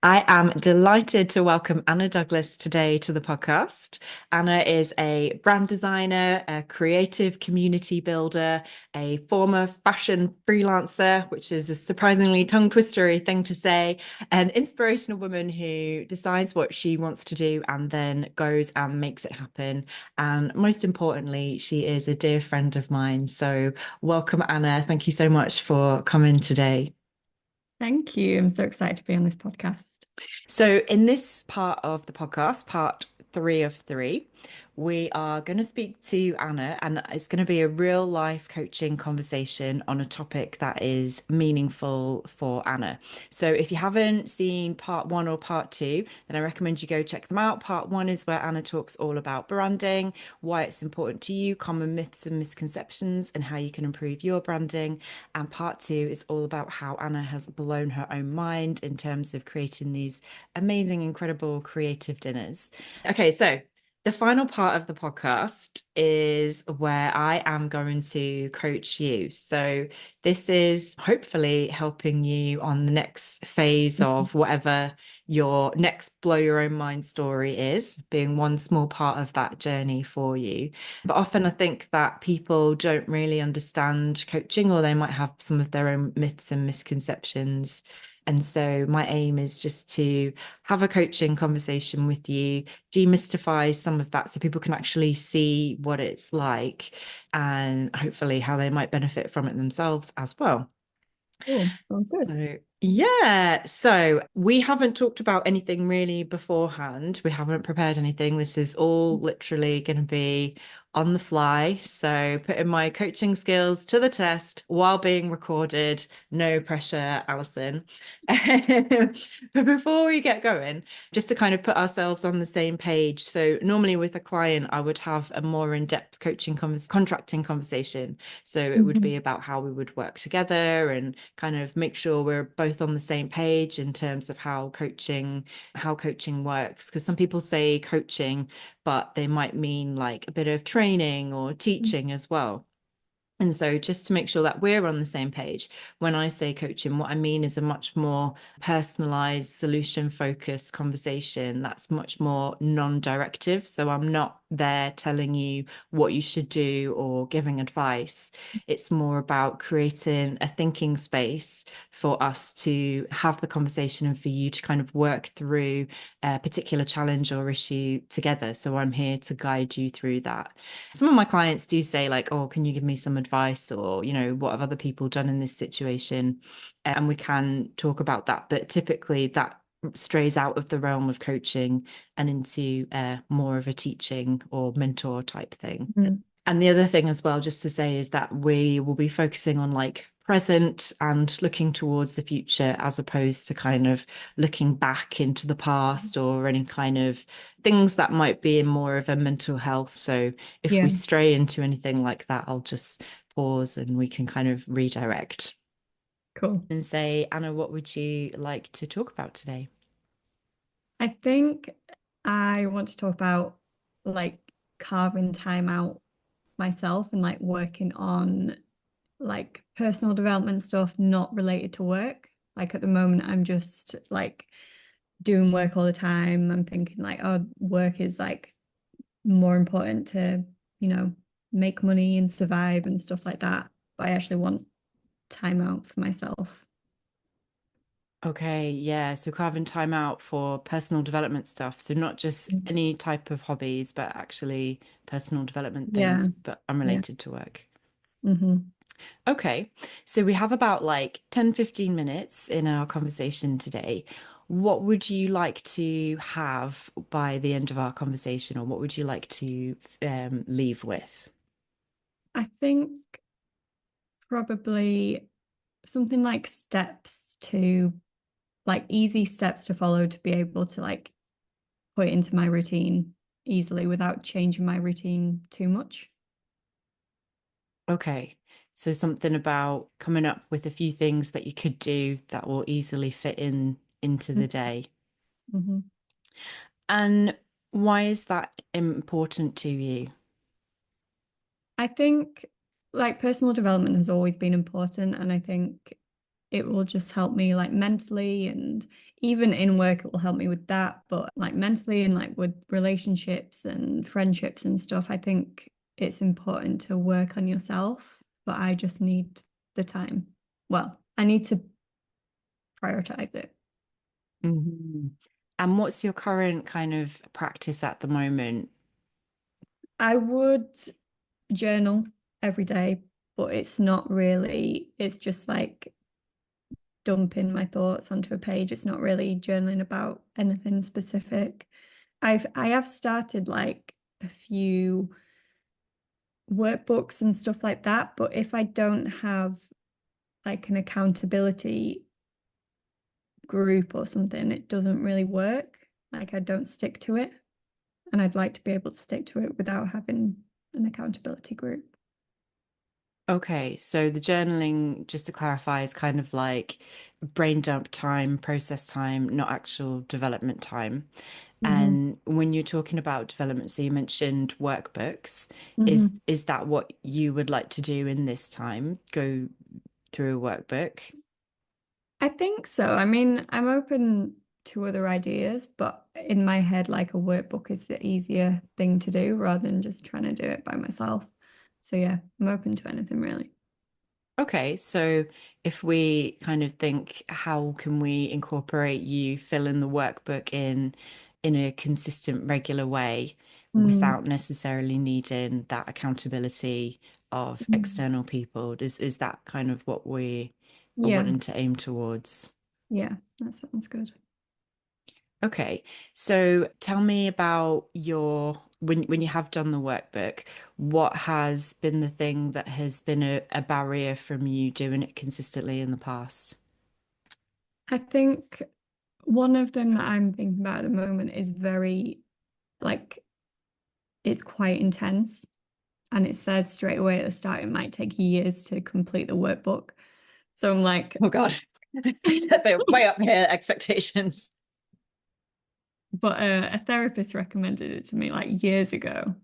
I am delighted to welcome Anna Douglas today to the podcast. Anna is a brand designer, a creative community builder, a former fashion freelancer, which is a surprisingly tongue-twistery thing to say, an inspirational woman who decides what she wants to do and then goes and makes it happen. And most importantly, she is a dear friend of mine. So welcome, Anna. Thank you so much for coming today. Thank you. I'm so excited to be on this podcast. So, in this part of the podcast, part three of three, we are going to speak to Anna, and it's going to be a real life coaching conversation on a topic that is meaningful for Anna. So, if you haven't seen part one or part two, then I recommend you go check them out. Part one is where Anna talks all about branding, why it's important to you, common myths and misconceptions, and how you can improve your branding. And part two is all about how Anna has blown her own mind in terms of creating these amazing, incredible creative dinners. Okay, so the final part of the podcast is where I am going to coach you. So, this is hopefully helping you on the next phase of whatever your next blow your own mind story is, being one small part of that journey for you. But often I think that people don't really understand coaching, or they might have some of their own myths and misconceptions. And so my aim is just to have a coaching conversation with you, demystify some of that so people can actually see what it's like and hopefully how they might benefit from it themselves as well. Cool. Sounds good. So, yeah. So, we haven't talked about anything really beforehand. We haven't prepared anything. This is all literally going to be on the fly. So, putting my coaching skills to the test while being recorded. No pressure, Alison. But before we get going, just to kind of put ourselves on the same page. So, normally with a client, I would have a more in-depth contracting conversation. So it would Mhm. be about how we would work together and kind of make sure we're both on the same page in terms of how coaching works. Because some people say coaching, but they might mean like a bit of training or teaching as well. And so, just to make sure that we're on the same page, when I say coaching, what I mean is a much more personalized, solution focused conversation that's much more non directive. So, I'm not there telling you what you should do or giving advice. It's more about creating a thinking space for us to have the conversation and for you to kind of work through a particular challenge or issue together. So, I'm here to guide you through that. Some of my clients do say like, oh, can you give me some advice, or what have other people done in this situation, and we can talk about that, but typically that strays out of the realm of coaching and into more of a teaching or mentor type thing. Mhm. And the other thing as well, just to say, is that we will be focusing on like present and looking towards the future as opposed to kind of looking back into the past or any kind of things that might be in more of a mental health. So if we Yeah, stray into anything like that, I'll just pause and we can kind of redirect cool. and say, Anna, what would you like to talk about today? I think I want to talk about like carving time out myself and like working on like personal development stuff not related to work. Like at the moment, I'm just like doing work all the time. I'm thinking like, oh, work is like more important to, you know, make money and survive and stuff like that. But I actually want time out for myself. Okay, yeah. So carving time out for personal development stuff. So not just any type of hobbies, but actually personal development Yeah, things, but yeah. unrelated to work. Hmm. Okay. So we have about like 10, 15 minutes in our conversation today. What would you like to have by the end of our conversation, or what would you like to leave with? I think probably something like steps to like easy steps to follow to be able to like put into my routine easily without changing my routine too much. Okay. So something about coming up with a few things that you could do that will easily fit in into the day. Mm-hmm. And why is that important to you? I think like personal development has always been important, and I think it will just help me like mentally, and even in work it will help me with that, but like mentally and like with relationships and friendships and stuff, I think it's important to work on yourself, but I just need the time. Well, I need to prioritize it. Mhm. And what's your current kind of practice at the moment? I would journal every day, but it's not really, it's just like dumping my thoughts onto a page. It's not really journaling about anything specific. I have started like a few workbooks and stuff like that, but if I don't have like an accountability group or something, it doesn't really work. Like I don't stick to it, and I'd like to be able to stick to it without having an accountability group. Okay, so the journaling, just to clarify, is kind of like brain dump time, process time, not actual development time. Hmm. And when you're talking about development, so you mentioned workbooks. Hmm. Is that what you would like to do in this time? Go through a workbook? I think so. I mean, I'm open to other ideas, but in my head, like a workbook is the easier thing to do rather than just trying to do it by myself. So yeah, I'm open to anything really. Okay, so if we kind of think, how can we incorporate you fill in the workbook in a consistent, regular way Mm, without necessarily needing that accountability of mm. external people? Is that kind of what we are Yeah, wanting to aim towards? yeah, that sounds good. Okay, so tell me about your when you have done the workbook, what has been the thing that has been a barrier from you doing it consistently in the past? I think one of them that I'm thinking about at the moment is very like it's quite intense, and it says straight away at the start it might take years to complete the workbook. So I'm like, Oh God. So way up here, expectations. but a therapist recommended it to me like years ago.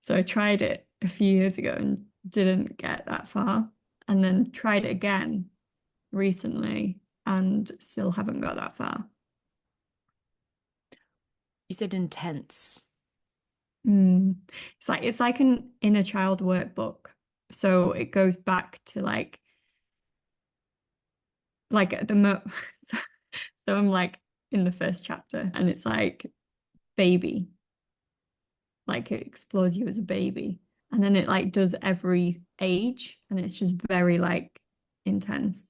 So I tried it a few years ago and didn't get that far. And then tried it again recently and still haven't got that far. You said intense. Mm. It's like an inner child workbook. So it goes back to like at the mo so, so I'm like in the first chapter and it's like baby, like it explores you as a baby. And then it like does every age and it's just very like intense.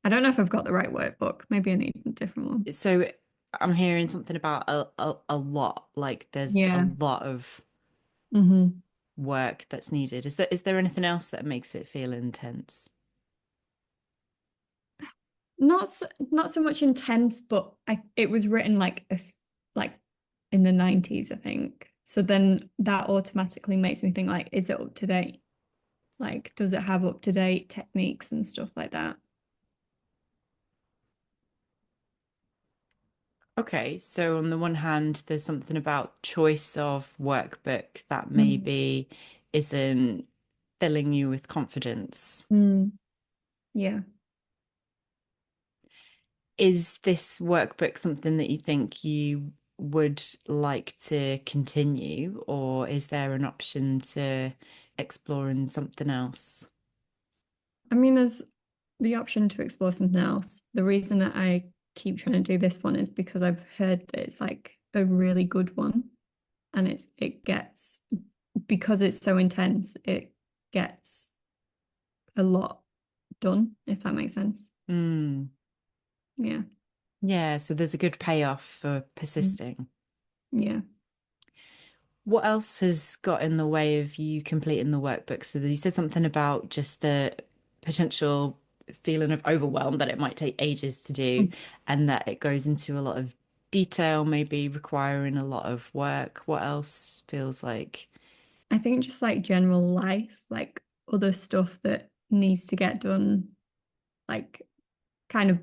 I don't know if I've got the right workbook. Maybe I need a different one. So I'm hearing something about a lot, like there's a Yeah. lot of Hmm. work that's needed. Is there anything else that makes it feel intense? Not so much intense, but it was written like in the 90s, I think. So then that automatically makes me think like, is it up to date? Like, does it have up to date techniques and stuff like that? Okay, so on the one hand, there's something about choice of workbook that Mm. maybe isn't filling you with confidence. Mm. Yeah. Is this workbook something that you think you would like to continue, or is there an option to exploring something else? I mean, there's the option to explore something else. The reason that I keep trying to do this one is because I've heard that it's like a really good one, and it gets because it's so intense, it gets a lot done, if that makes sense. Mm. Yeah. Yeah, so there's a good payoff for Mm. persisting. Yeah. What else has got in the way of you completing the workbook? So you said something about just the potential feeling of overwhelm that it might take ages to do, and that it goes into a lot of detail, maybe requiring a lot of work. What else feels like? I think just like general life, like other stuff that needs to get done, like kind of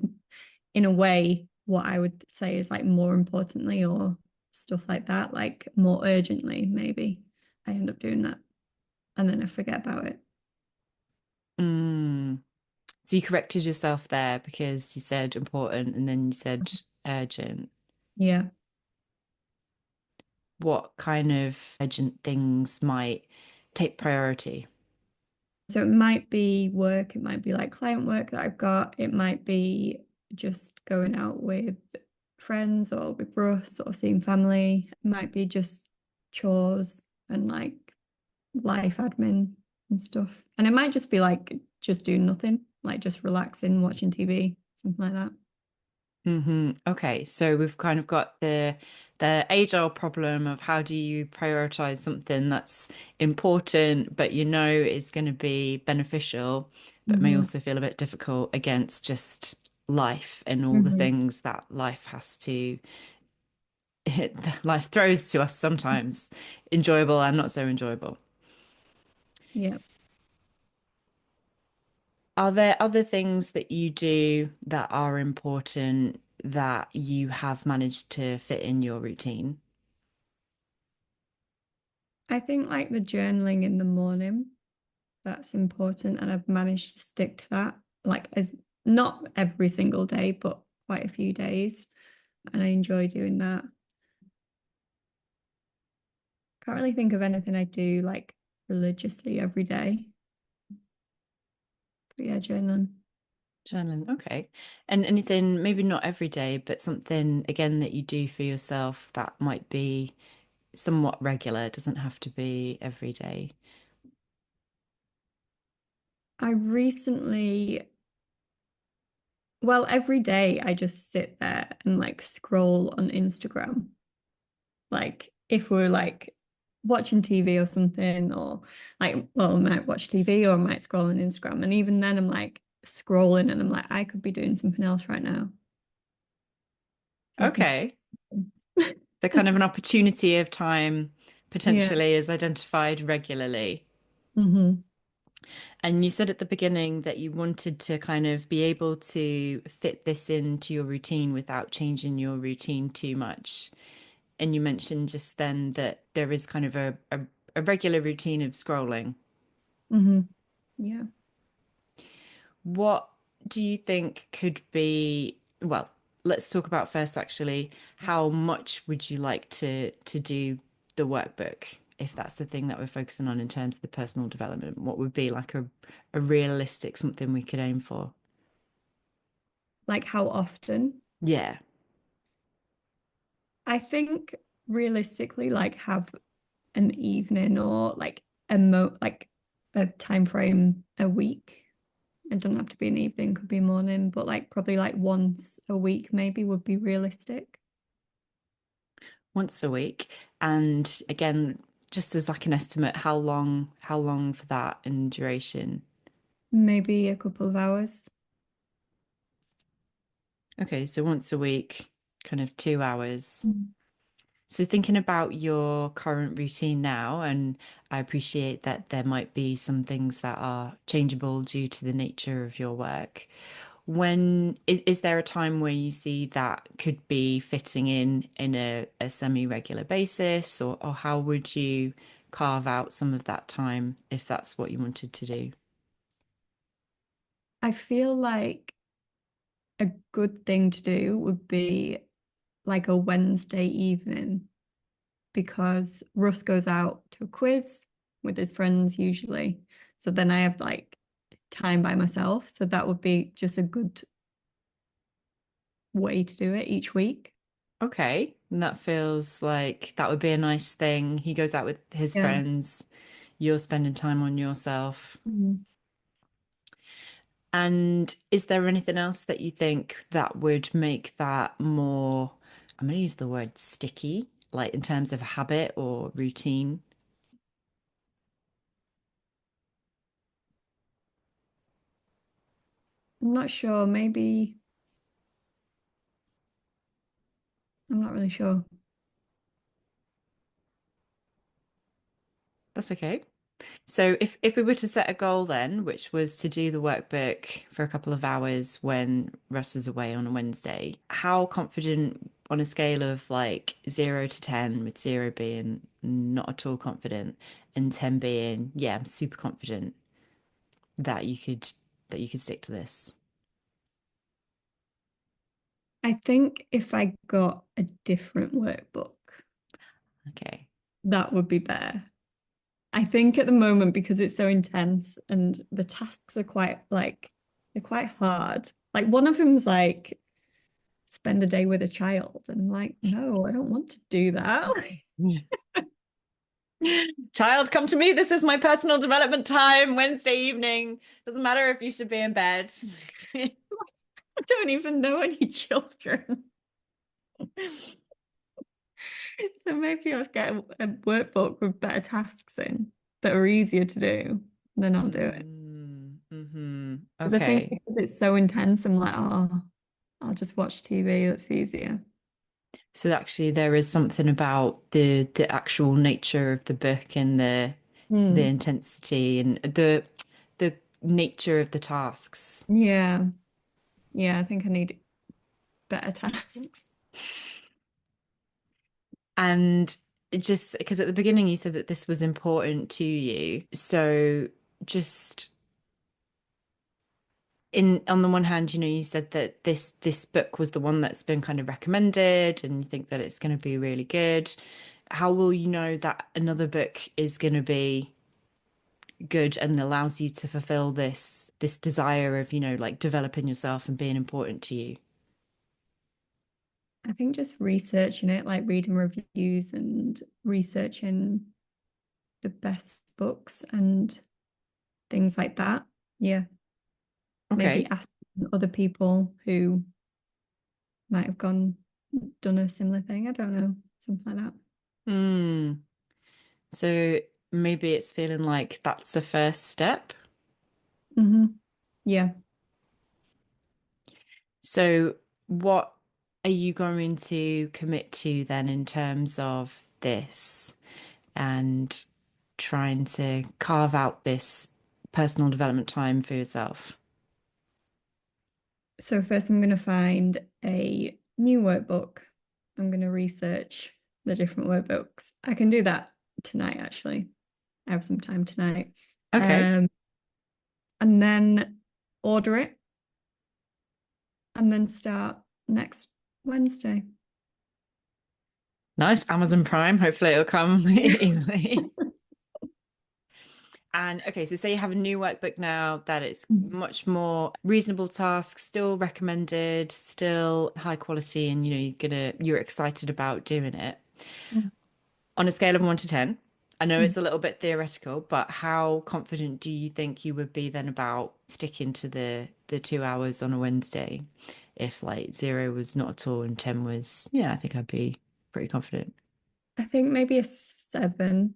in a way, what I would say is like more importantly or stuff like that, like more urgently, maybe I end up doing that and then I forget about it. Mm. So you corrected yourself there because you said important and then you said urgent. Yeah. What kind of urgent things might take priority? So it might be work, it might be like client work that I've got, it might be just going out with friends or with Russ or seeing family, it might be just chores and like life admin and stuff. And it might just be like just doing nothing, like just relaxing, watching TV, something like that. Okay, so we've kind of got the age-old problem of how do you prioritize something that's important, but you know is going to be beneficial, but may Hmm. also feel a bit difficult against just life and all the Hmm. things that life has to life throws to us sometimes, enjoyable and not so enjoyable. Yeah. Are there other things that you do that are important that you have managed to fit in your routine? I think like the journaling in the morning, that's important. And I've managed to stick to that, like as not every single day, but quite a few days. And I enjoy doing that. Can't really think of anything I do like religiously every day. But yeah, journaling. Journaling, okay. And anything, maybe not every day, but something again that you do for yourself that might be somewhat regular. It doesn't have to be every day. I recently, well, every day I just sit there and like scroll on Instagram. Like if we're like watching TV or something, or like, well, I might watch TV or I might scroll on Instagram. And even then I'm like scrolling and I'm like, I could be doing something else right now. So something. Okay. The kind of an opportunity of time Yeah. potentially is identified regularly. Hmm. And you said at the beginning that you wanted to kind of be able to fit this into your routine without changing your routine too much. And you mentioned just then that there is kind of a regular routine of scrolling. Hmm. Yeah. What do you think could be, well, let's talk about first actually, how much would you like to do the workbook, if that's the thing that we're focusing on in terms of the personal development? What would be like a realistic something we could aim for? Like how often? Yeah. I think realistically, like have an evening or like like a time frame a week. It doesn't have to be an evening, could be morning, but like probably like once a week maybe would be realistic. Once a week. And again, just as like an estimate, how long for that in duration? Maybe a couple of hours. Okay, so once a week, kind of 2 hours. Mm. So thinking about your current routine now, and I appreciate that there might be some things that are changeable due to the nature of your work. When is there a time where you see that could be fitting in a semi-regular basis, or how would you carve out some of that time if that's what you wanted to do? I feel like a good thing to do would be like a Wednesday evening because Russ goes out to a quiz with his friends usually. So then I have like time by myself. So that would be just a good way to do it each week. Okay, and that feels like that would be a nice thing. He goes out with his Yeah. friends, you're spending time on yourself. Mhm. And is there anything else that you think that would make that more, I'm going to use the word sticky, like in terms of habit or routine? I'm not sure. Maybe I'm not really sure. That's okay. So if we were to set a goal then, which was to do the workbook for a couple of hours when Russ is away on a Wednesday, how confident on a scale of like 0 to 10, with 0 being not at all confident and 10 being, yeah, I'm super confident that you could that you could stick to this? I think if I got a different workbook, Okay. that would be better. I think at the moment, because it's so intense and the tasks are quite like they're quite hard. Like one of them's like spend a day with a child. And I'm like, no, I don't want to do that. Child, come to me. This is my personal development time, Wednesday evening. Doesn't matter if you should be in bed. I don't even know any children. So maybe I'll get a workbook with better tasks in that are easier to do. Then I'll do it. Mm-hmm. Because I think Okay. because it's so intense, I'm like, oh, I'll just watch TV. That's easier. So actually there is something about the actual nature of the book and the Hmm. intensity and the nature of the tasks. Yeah. Yeah, I think I need better tasks. And just because at the beginning you said that this was important to you. So just in on the one hand, you said that this book was the one that's been kind of recommended and you think that it's going to be really good. How will you know that another book is going to be good and allows you to fulfill this desire of, like developing yourself and being important to you? I think just researching it, like reading reviews and researching the best books and things like that. Yeah. Maybe Okay. asking other people who might have done a similar thing. I don't know, something like that. Hmm. So maybe it's feeling like that's the first step. Yeah. So what are you going to commit to then in terms of this and trying to carve out this personal development time for yourself? So first I'm going to find a new workbook. I'm going to research the different workbooks. I can do that tonight, actually. I have some time tonight. Okay. Um, and then order it and then start next Wednesday. Nice. Amazon Prime. Hopefully it'll come easily. And okay, so say you have a new workbook now that it's much more reasonable tasks, still recommended, still high quality, and you're excited about doing it. On a scale of 1 to 10, I know it's a little bit theoretical, but how confident do you think you would be then about sticking to the 2 hours on a Wednesday? If like zero was not at all and 10 was, yeah, I think I'd be pretty confident. I think maybe a 7,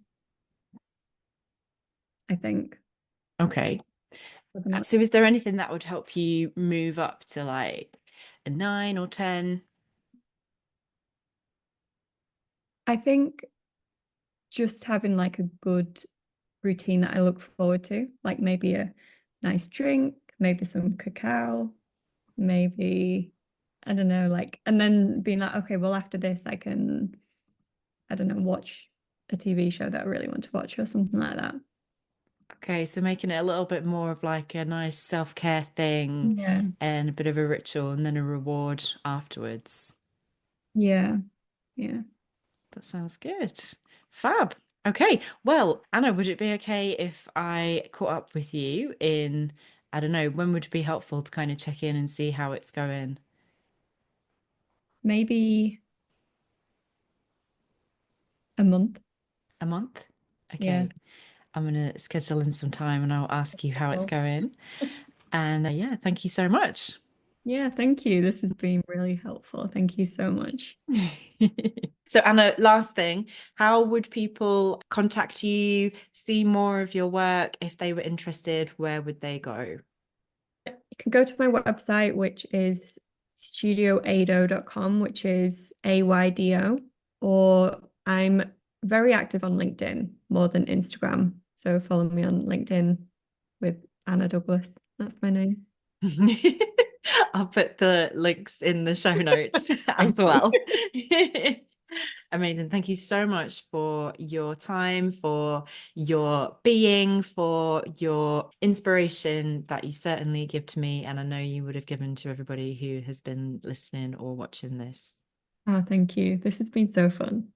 I think. Okay. Something like So is there anything that would help you move up to like a 9 or 10? I think just having like a good routine that I look forward to, like maybe a nice drink, maybe some cacao, maybe, I don't know, like, and then being like, okay, well, after this, I can, I don't know, watch a TV show that I really want to watch or something like that. Okay, so making it a little bit more of like a nice self-care thing Yeah. and a bit of a ritual and then a reward afterwards. Yeah. Yeah. That sounds good. Fab. Okay. Well, Anna, would it be okay if I caught up with you in, I don't know, when would it be helpful to kind of check in and see how it's going? Maybe a month. A month? Yeah. Okay. I'm gonna schedule in some time and I'll ask you how it's Cool. going. And yeah, thank you so much. Yeah, thank you. This has been really helpful. Thank you so much. So, Anna, last thing, how would people contact you, see more of your work if they were interested? Where would they go? You can go to my website, which is studioado.com, which is AYDO, or I'm very active on LinkedIn more than Instagram. So follow me on LinkedIn with Anna Douglas. That's my name. I'll put the links in the show notes as Thank well. you. Amazing. Thank you so much for your time, for your being, for your inspiration that you certainly give to me. And I know you would have given to everybody who has been listening or watching this. Oh, thank you. This has been so fun.